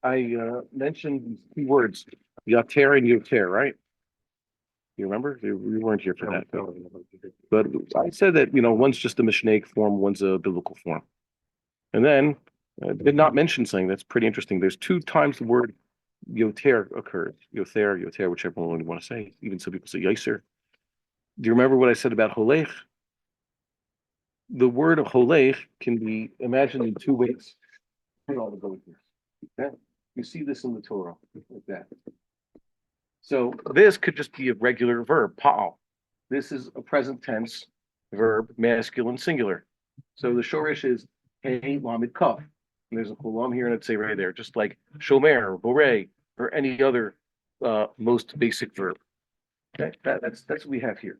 I mentioned these two words, Yotir and Yoter, right? You remember? We weren't here for that. But I said that, one's just a Mishnaic form, one's a biblical form. And then I did not mention something that's pretty interesting. There's two times the word Yoter occurs. Yoter, whichever one you want to say. Even some people say Yoser. Do you remember what I said about Holech? The word Holech can be imagined in two ways. Okay? You see this in the Torah, like that. So this could just be a regular verb, pa'al. This is a present tense verb, masculine, singular. So the shorish is hey lamed kaf. And there's a kulam here and it's a right there, just like shomer, borei, or any other most basic verb. Okay, that's what we have here.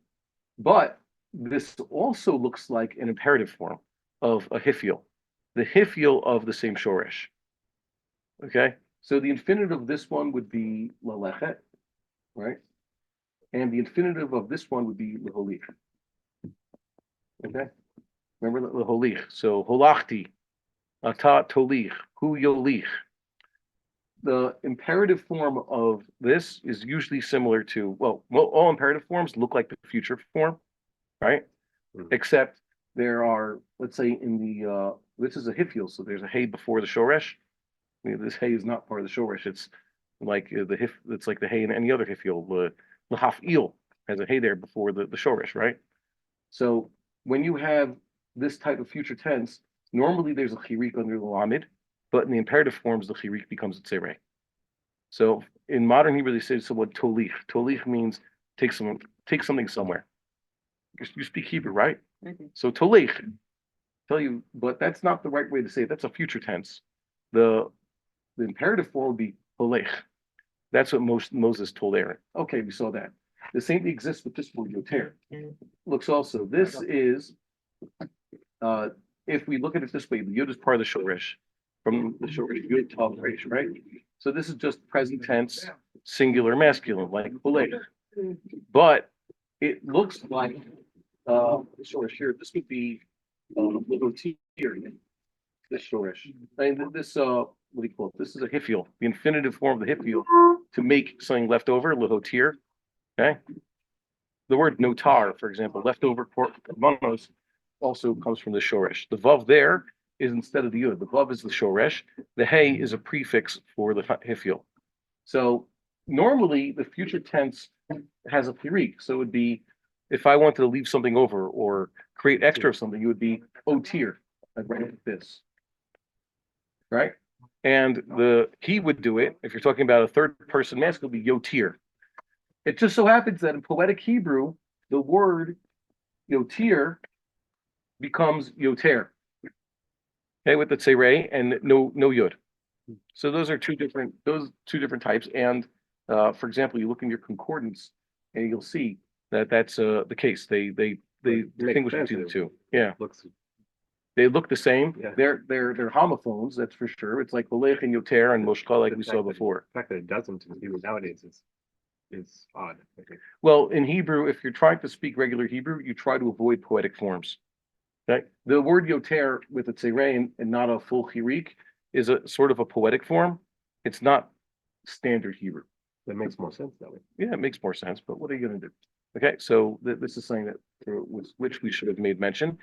But this also looks like an imperative form of a hifiel, the hifiel of the same shorish. Okay, so the infinitive of this one would be lalechet, right? And the infinitive of this one would be leholich. Okay, remember leholich. So holachti, ata tolich, hu yolich. The imperative form of this is usually similar to, well, all imperative forms look like the future form, right? Mm-hmm. Except there are, let's say in the, this is a hifiel, so there's a hay before the shoresh. This hay is not part of the shoresh. It's like it's like the hay in any other hifiel. The hafil has a hay there before the shoresh, right? So when you have this type of future tense, normally there's a chirik under the lamid, but in the imperative forms, the chirik becomes a tzerei. So in modern Hebrew, they say somewhat tolich. Tolich means take something somewhere. You speak Hebrew, right? Mm-hmm. So tolich, tell you, but that's not the right way to say it. That's a future tense. The imperative form would be holech. That's what Moses told Aaron. Okay, we saw that. The same thing exists with this word yoter. Looks also, this is, if we look at it this way, the yud is part of the shoresh. From the shoresh, yud tav resh, right? So this is just present tense, singular, masculine, like holech. But it looks like the shoresh here. This would be lehotir. This shoresh. I mean, this what do you call it? This is a hifiel, the infinitive form of the hifiel to make something left over, lehotir. Okay. The word notar, for example, leftover korbanos, also comes from the shoresh. The vav there is instead of the yud. The vav is the shoresh. The hey is a prefix for the hifiel. So normally the future tense has a pirik. So it would be, if I wanted to leave something over or create extra of something, it would be otir. I'd write it like this. Right? And he would do it, if you're talking about a third person masculine, it would be yotir. It just so happens that in poetic Hebrew, the word yotir becomes yoter. Okay, with the tzerei and no yud. So those are two different types. And for example, you look in your concordance and you'll see that that's the case. They distinguish between the two. Yeah. They look the same. Yeah. They're homophones, that's for sure. It's like Holech and Yoter and Moshka, like we saw before. The fact that it doesn't in Hebrew nowadays is odd. Okay. Well, in Hebrew, if you're trying to speak regular Hebrew, you try to avoid poetic forms. Okay? The word Yoter with a tzerei and not a full chirik is a sort of a poetic form. It's not standard Hebrew. That makes more sense that way. Yeah, it makes more sense, but what are you going to do? Okay, so this is something that which we should have made mention.